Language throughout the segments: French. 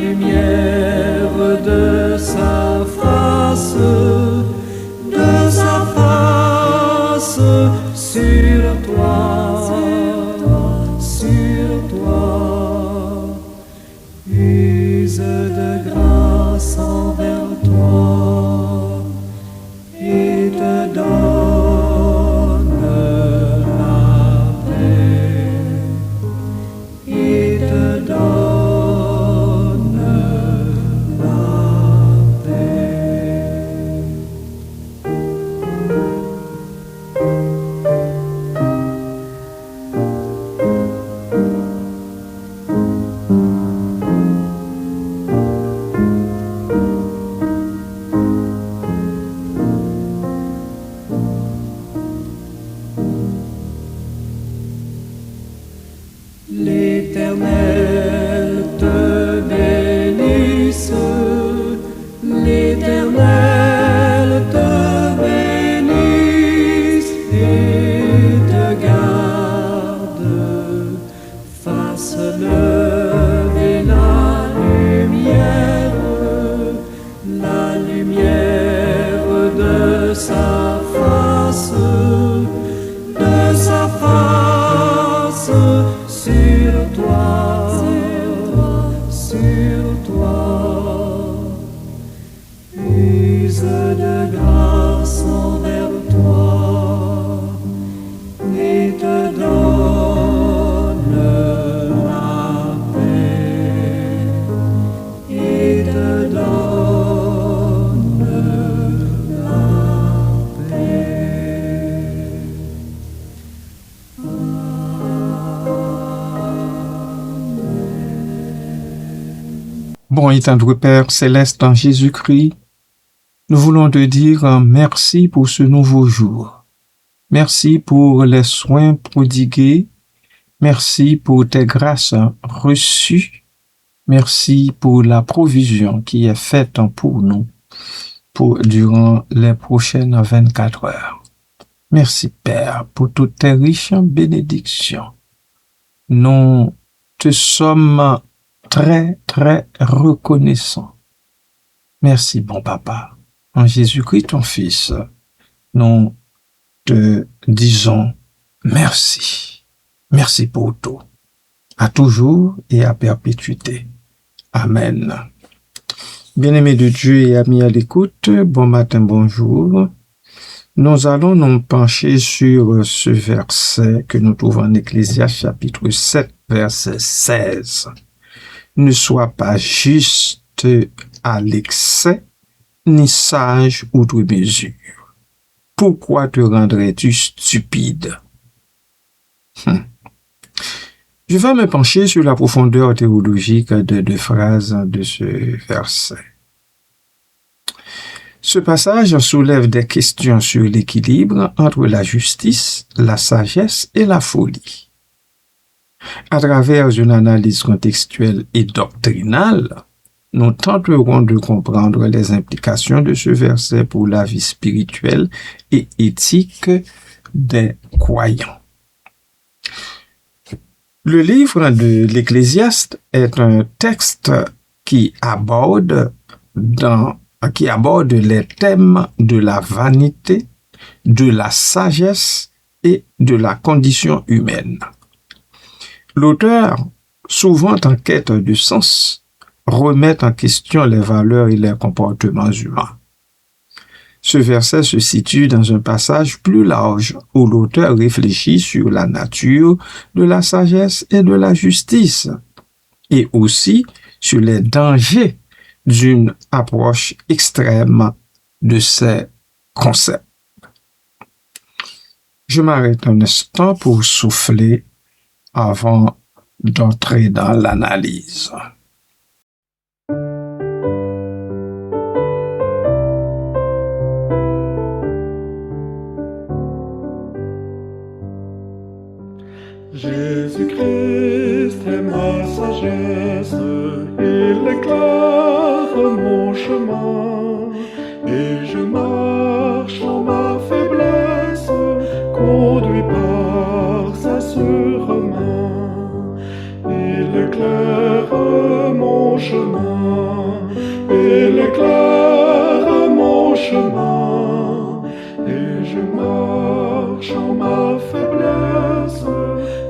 lumière de sa face sur toi, use de grâce envers toi et te donne la paix, et te donne la paix. L'Éternel te bénisse, l'Éternel te bénisse et te garde, fasse lever la lumière de sa face sur toi, use de grâce envers toi et te donne la paix, et te donne la paix. Bon et tendre Père céleste en Jésus-Christ, nous voulons te dire merci pour ce nouveau jour. Merci pour les soins prodigués. Merci pour tes grâces reçues. Merci pour la provision qui est faite pour nous durant les prochaines 24 heures. Merci Père pour toutes tes riches bénédictions. Nous te sommes très, très reconnaissants. Merci, bon Papa. En Jésus-Christ, ton Fils, nous te disons merci. Merci pour tout. À toujours et à perpétuité. Amen. Bien-aimés de Dieu et amis à l'écoute, bon matin, bonjour. Nous allons nous pencher sur ce verset que nous trouvons en Ecclésiaste chapitre 7, verset 16. Ne sois pas juste à l'excès, ni sage outre mesure. Pourquoi te rendrais-tu stupide? Je vais me pencher sur la profondeur théologique de deux phrases de ce verset. Ce passage soulève des questions sur l'équilibre entre la justice, la sagesse et la folie. À travers une analyse contextuelle et doctrinale, nous tenterons de comprendre les implications de ce verset pour la vie spirituelle et éthique des croyants. Le livre de l'Ecclésiaste est un texte qui aborde les thèmes de la vanité, de la sagesse et de la condition humaine. L'auteur, souvent en quête de sens, remet en question les valeurs et les comportements humains. Ce verset se situe dans un passage plus large où l'auteur réfléchit sur la nature de la sagesse et de la justice, et aussi sur les dangers d'une approche extrême de ces concepts. Je m'arrête un instant pour souffler avant d'entrer dans l'analyse. Jésus-Christ est ma sagesse, il éclaire mon chemin, et je marche en ma faiblesse, conduit par sa sûre main. Il éclaire mon chemin. Il éclaire mon chemin. Et je marche en ma faiblesse,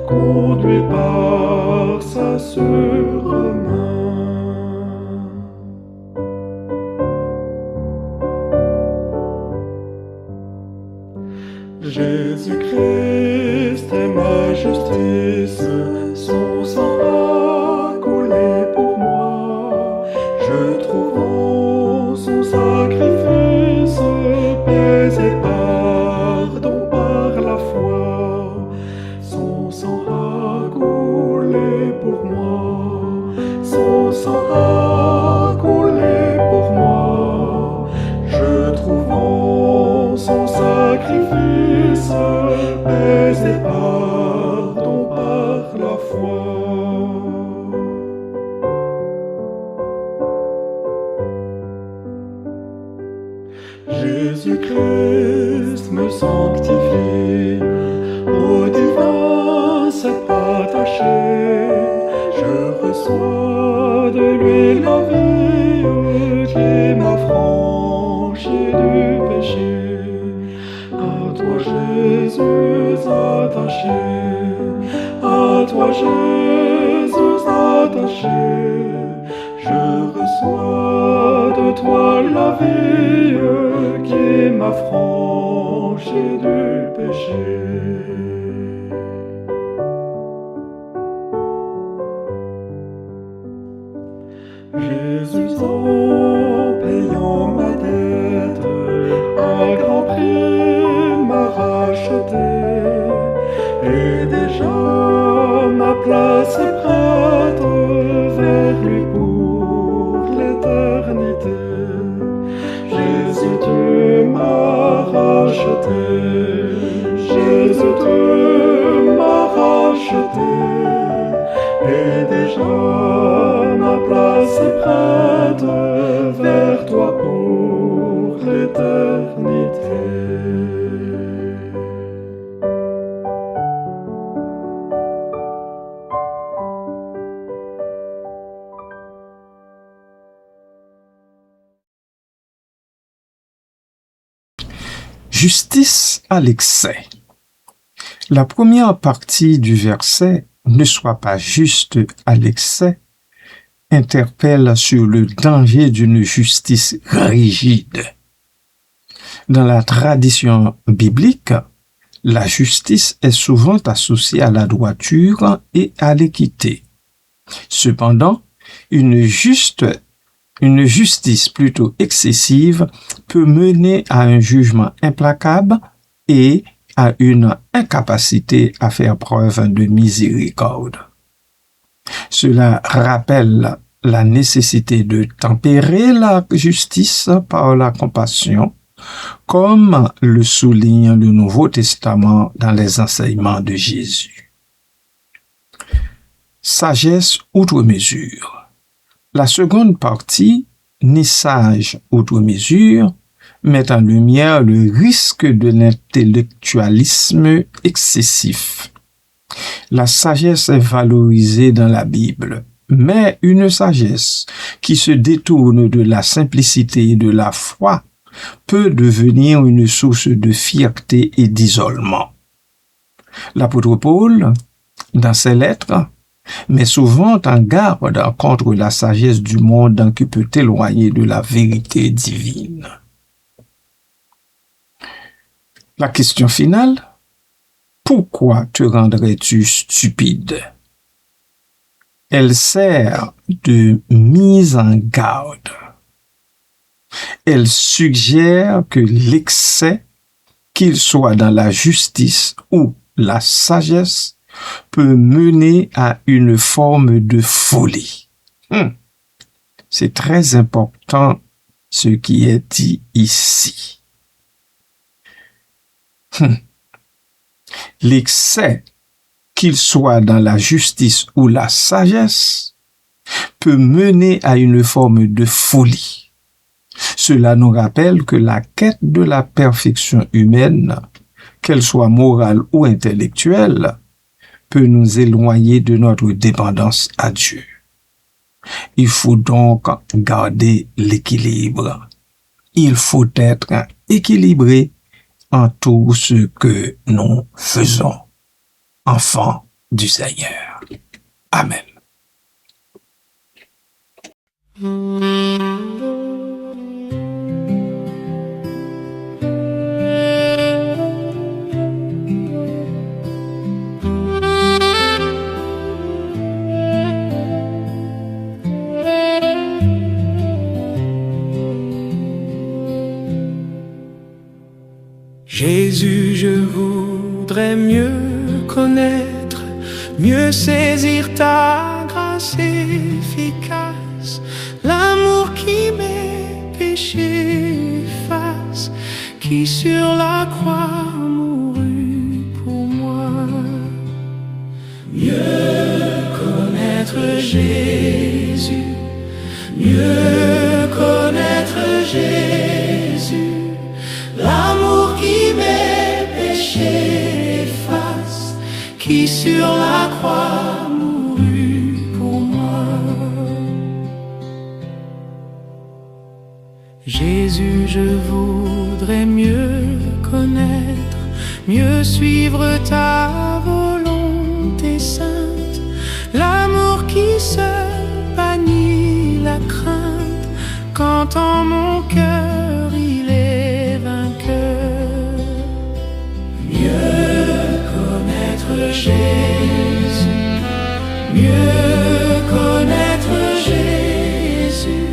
conduit par sa sûre main. Jésus-Christ est ma justice, son sang a coulé pour moi. Je trouve en son sacrifice paix et pardon par la foi. Son sang a coulé pour moi, son sang a coulé pour moi. Je trouve en son sacrifice paix et pardon par la foi. Jésus-Christ me sanctifie, au divin s'est attaché. Je reçois de lui la vie qui m'affranchit du péché. À toi Jésus attaché, à toi Jésus attaché, je reçois de toi la vie qui m'affranchit du péché. Jésus en payant ma dette, à grand prix m'a racheté, et déjà ma place est prête vers lui pour l'éternité. Jésus, tu m'as racheté, Jésus, tu m'as racheté, et déjà ma place est prête vers toi pour l'éternité. Justice à l'excès. La première partie du verset « Ne sois pas juste à l'excès » interpelle sur le danger d'une justice rigide. Dans la tradition biblique, la justice est souvent associée à la droiture et à l'équité. Cependant, une justice plutôt excessive peut mener à un jugement implacable et à une incapacité à faire preuve de miséricorde. Cela rappelle la nécessité de tempérer la justice par la compassion, comme le souligne le Nouveau Testament dans les enseignements de Jésus. Sagesse outre mesure. La seconde partie, ni sage outre mesure, met en lumière le risque de l'intellectualisme excessif. La sagesse est valorisée dans la Bible, mais une sagesse qui se détourne de la simplicité et de la foi peut devenir une source de fierté et d'isolement. L'apôtre Paul, dans ses lettres, met souvent en garde contre la sagesse du monde qui peut éloigner de la vérité divine. La question finale, pourquoi te rendrais-tu stupide? Elle sert de mise en garde. Elle suggère que l'excès, qu'il soit dans la justice ou la sagesse, peut mener à une forme de folie. C'est très important ce qui est dit ici. L'excès, qu'il soit dans la justice ou la sagesse, peut mener à une forme de folie. Cela nous rappelle que la quête de la perfection humaine, qu'elle soit morale ou intellectuelle, peut nous éloigner de notre dépendance à Dieu. Il faut donc garder l'équilibre. Il faut être équilibré en tout ce que nous faisons. Enfants du Seigneur. Amen. Jésus, je voudrais mieux connaître, mieux saisir ta grâce efficace, l'amour qui mes péchés efface, qui sur la croix mourut pour moi. Mieux connaître Jésus, mieux connaître Jésus, l'amour qui mes péchés efface, qui sur la croix mourut pour moi. Jésus, je voudrais mieux connaître, mieux suivre ta volonté sainte, l'amour qui seul bannit la crainte, quand en mon cœur il est vainqueur. Mieux connaître Jésus, mieux connaître Jésus,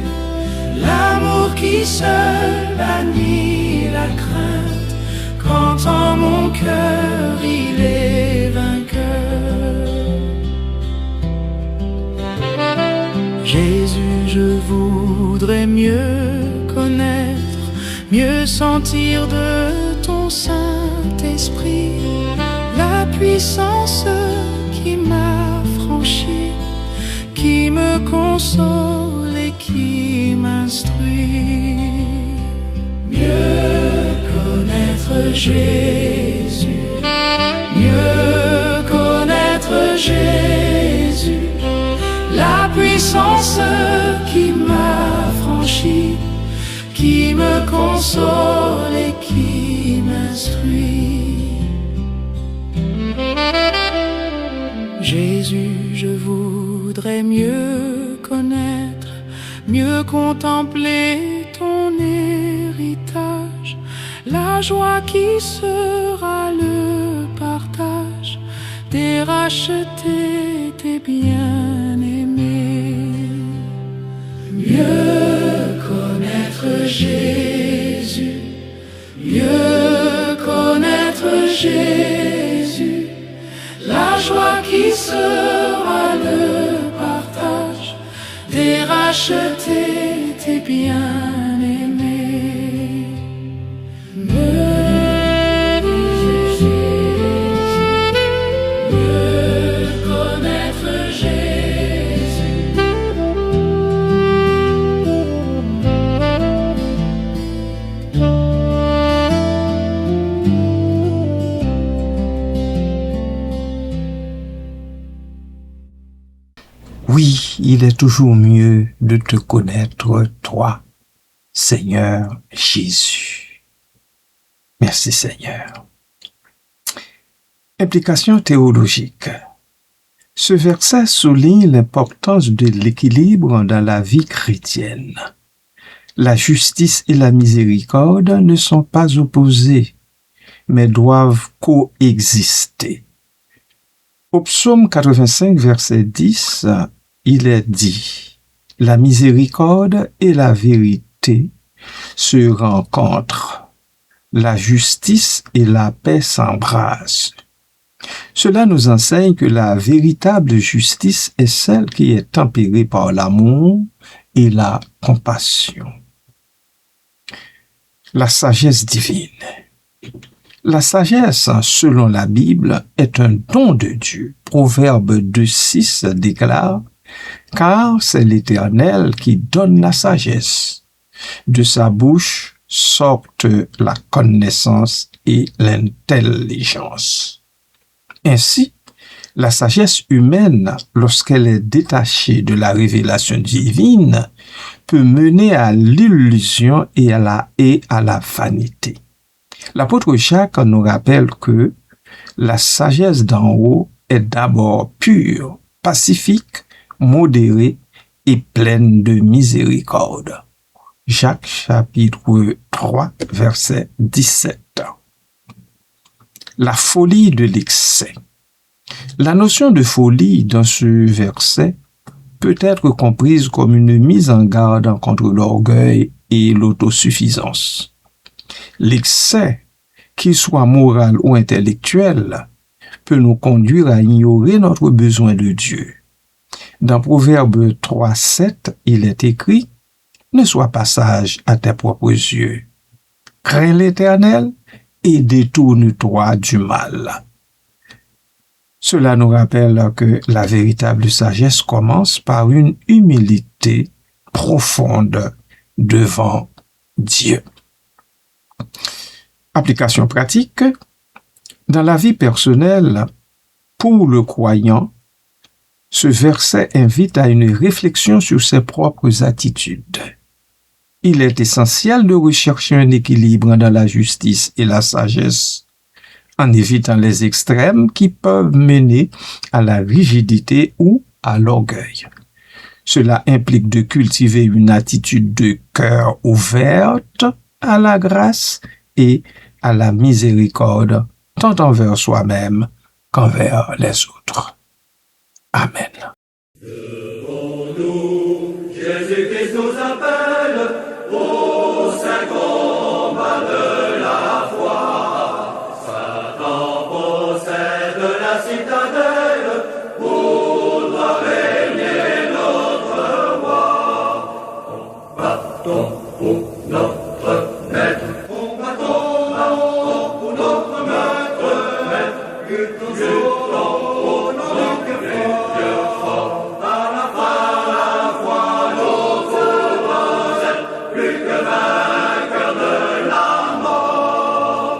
l'amour qui seul bannit la crainte, quand en mon cœur il est vainqueur. Jésus, je voudrais mieux connaître, mieux sentir de ton Saint-Esprit la puissance qui m'a franchi, qui me console et qui m'instruit. Mieux connaître Jésus, mieux connaître Jésus, la puissance qui m'a franchi, qui me console et qui m'instruit. Jésus, je voudrais mieux connaître, mieux contempler ton héritage, la joie qui sera le partage des rachetés, des bien-aimés. Mieux connaître Jésus, mieux connaître Jésus, la joie qui sera le partage des rachetés, des bien-aimés. Mieux connaître Jésus. Oui, il est toujours mieux de te connaître, toi, Seigneur Jésus. Merci Seigneur. Implication théologique. Ce verset souligne l'importance de l'équilibre dans la vie chrétienne. La justice et la miséricorde ne sont pas opposées, mais doivent coexister. Au psaume 85, verset 10, il est dit: « La miséricorde et la vérité se rencontrent. La justice et la paix s'embrassent. » Cela nous enseigne que la véritable justice est celle qui est tempérée par l'amour et la compassion. La sagesse divine. La sagesse, selon la Bible, est un don de Dieu. Proverbe 2:6 déclare: « Car c'est l'Éternel qui donne la sagesse. De sa bouche sortent la connaissance et l'intelligence. » Ainsi, La sagesse humaine, lorsqu'elle est détachée de la révélation divine, peut mener à l'illusion et à la vanité. L'apôtre Jacques nous rappelle que la sagesse d'en haut est d'abord pure, pacifique, modérée et pleine de miséricorde. Jacques chapitre 3, verset 17. La folie de l'excès. La notion de folie dans ce verset peut être comprise comme une mise en garde contre l'orgueil et l'autosuffisance. L'excès, qu'il soit moral ou intellectuel, peut nous conduire à ignorer notre besoin de Dieu. Dans Proverbe 3:7, il est écrit « Ne sois pas sage à tes propres yeux. Crains l'Éternel et détourne-toi du mal. » Cela nous rappelle que la véritable sagesse commence par une humilité profonde devant Dieu. Application pratique. Dans la vie personnelle, pour le croyant, ce verset invite à une réflexion sur ses propres attitudes. Il est essentiel de rechercher un équilibre dans la justice et la sagesse, en évitant les extrêmes qui peuvent mener à la rigidité ou à l'orgueil. Cela implique de cultiver une attitude de cœur ouverte à la grâce et à la miséricorde, tant envers soi-même qu'envers les autres. Amen. Devant nous, Jésus-Christ nous appelle au saint combat de la foi. Satan possède la citadelle où doit régner notre roi. Combattons pour notre maître. Combattons pour notre maître. Luttons pour notre Dieu fort. À la foi, nos êtes plus que vainqueurs de la mort.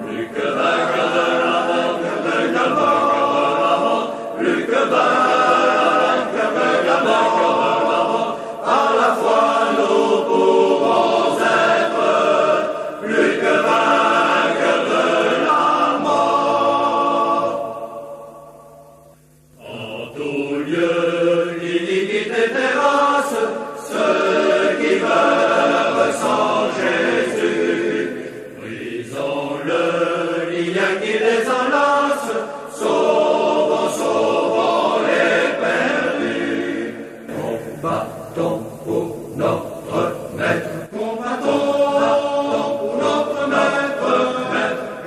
Plus que vainqueurs de la mort, plus que vainqueurs de la mort. À la foi, nous pourrons être plus que vainqueurs de la mort. En tout lieu, l'iniquité terrasse ceux qui meurent sans Jésus. Brisons-le, lien qui les enlace, sauvons les perdus. Combattons pour notre maître. Combattons pour notre maître.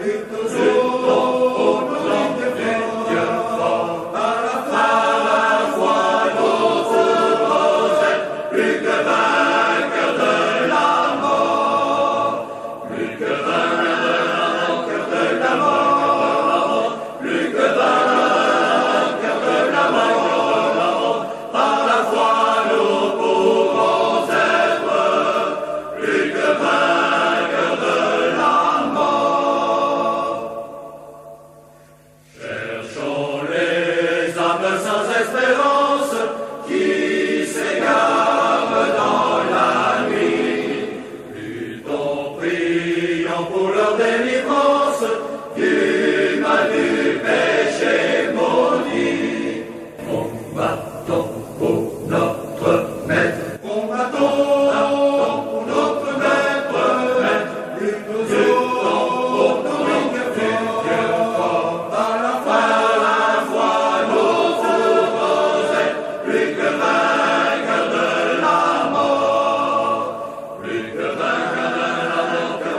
Luttons pour notre Dieu fort. À la foi, nos êtes plus que vainqueurs de la mort. Plus que vainqueurs de la mort. Plus que vainqueurs de la mort. À la foi, nous pourrons être plus que vainqueurs de la mort. Cherchons les âmes sans espérance qui s'égarent dans la nuit. Luttons, prions pour leur délivrance du mal du péché maudit. Combattons pour notre maître. Combattons pour notre maître. Luttons pour notre Dieu fort. À la foi, nous êtes plus que vainqueurs de la mort. Plus que vainqueurs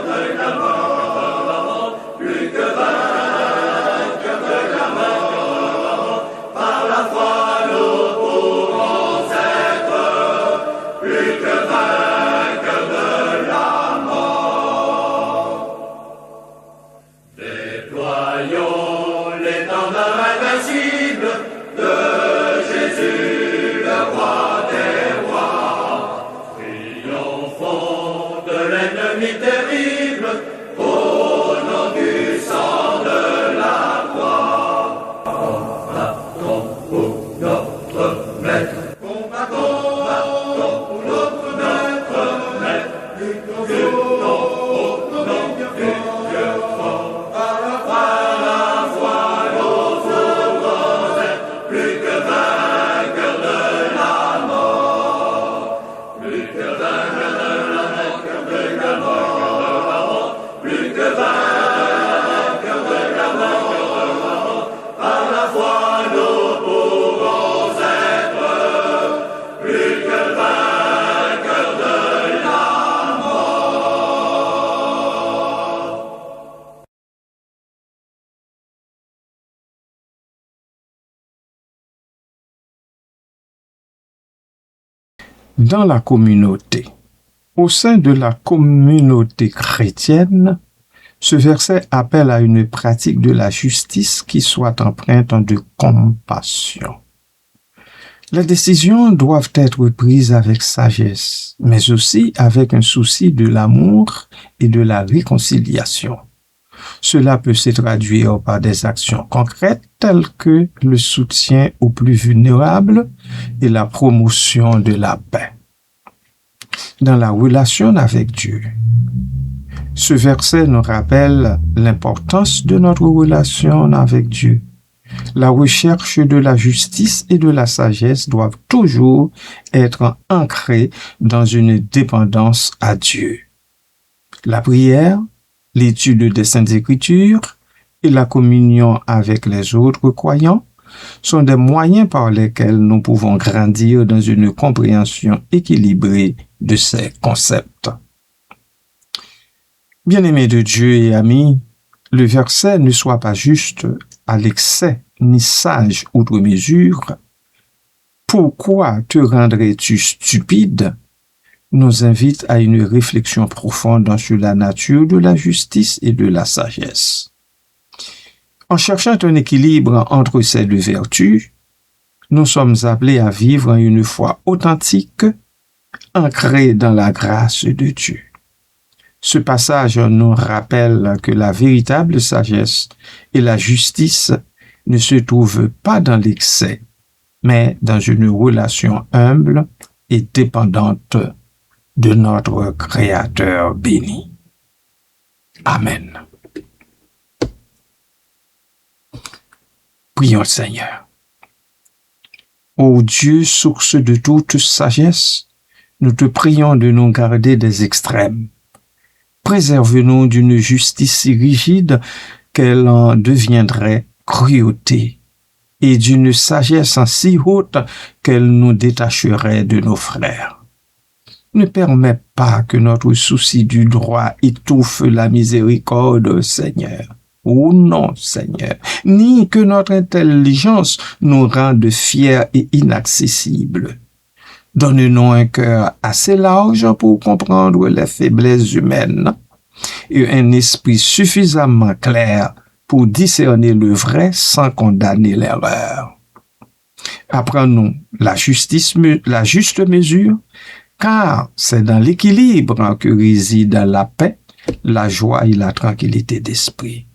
de la mort. Plus que vainqueurs de la mort. Par la foi, nous pourrons Dans la communauté. Au sein de la communauté chrétienne, ce verset appelle à une pratique de la justice qui soit empreinte de compassion. Les décisions doivent être prises avec sagesse, mais aussi avec un souci de l'amour et de la réconciliation. Cela peut se traduire par des actions concrètes telles que le soutien aux plus vulnérables et la promotion de la paix. Dans la relation avec Dieu, ce verset nous rappelle l'importance de notre relation avec Dieu. La recherche de la justice et de la sagesse doivent toujours être ancrées dans une dépendance à Dieu. La prière, l'étude des Saintes Écritures et la communion avec les autres croyants sont des moyens par lesquels nous pouvons grandir dans une compréhension équilibrée de ces concepts. Bien-aimés de Dieu et amis, le verset ne soit pas juste à l'excès ni sage outre mesure. Pourquoi te rendrais-tu stupide? Nous invite à une réflexion profonde sur la nature de la justice et de la sagesse. En cherchant un équilibre entre ces deux vertus, nous sommes appelés à vivre une foi authentique, ancrée dans la grâce de Dieu. Ce passage nous rappelle que la véritable sagesse et la justice ne se trouvent pas dans l'excès, mais dans une relation humble et dépendante de notre Créateur béni. Amen. Prions le Seigneur. Ô Dieu, source de toute sagesse, nous te prions de nous garder des extrêmes. Préserve-nous d'une justice si rigide qu'elle en deviendrait cruauté, et d'une sagesse si haute qu'elle nous détacherait de nos frères. Ne permets pas que notre souci du droit étouffe la miséricorde, Seigneur. Oh non, Seigneur, ni que notre intelligence nous rende fiers et inaccessibles. Donne-nous un cœur assez large pour comprendre les faiblesses humaines et un esprit suffisamment clair pour discerner le vrai sans condamner l'erreur. Apprends-nous la juste mesure, car c'est dans l'équilibre que réside la paix, la joie et la tranquillité d'esprit.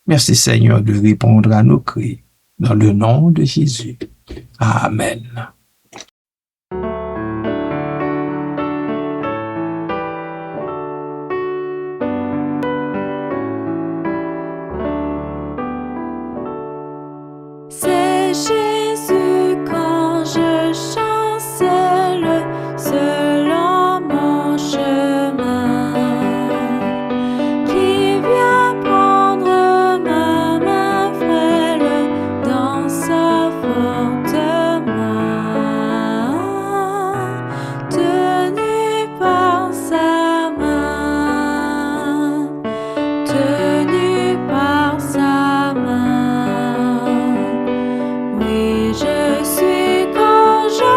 Merci Seigneur de répondre à nos cris. Dans le nom de Jésus. Amen. C'est Jésus quand je chancelle selon mon chemin, qui vient prendre ma main frêle dans sa forte main, tenu par sa main, tenu par sa main. Oui, je suis quand je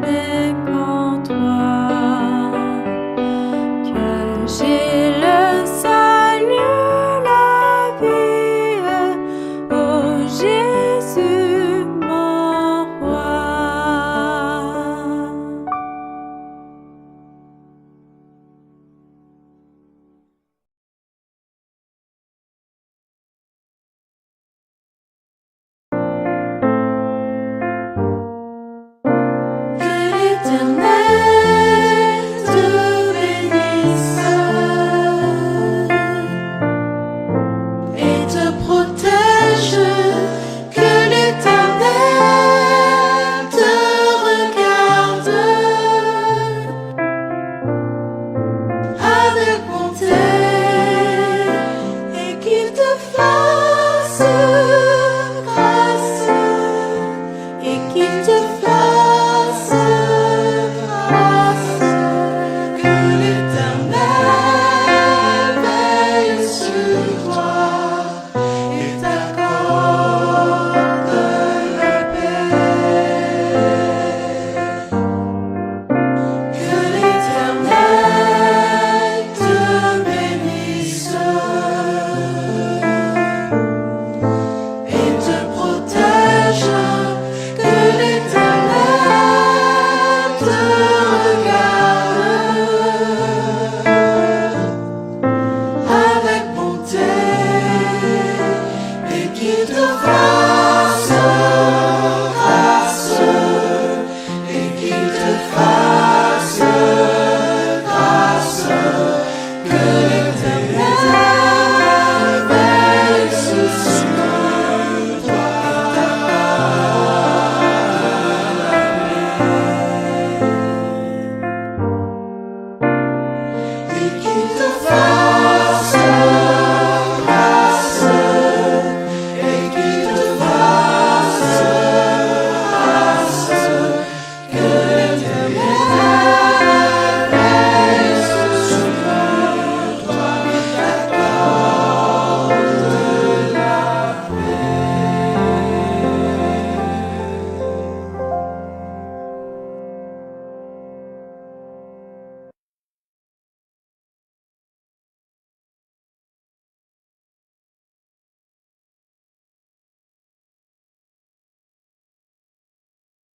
fidèle.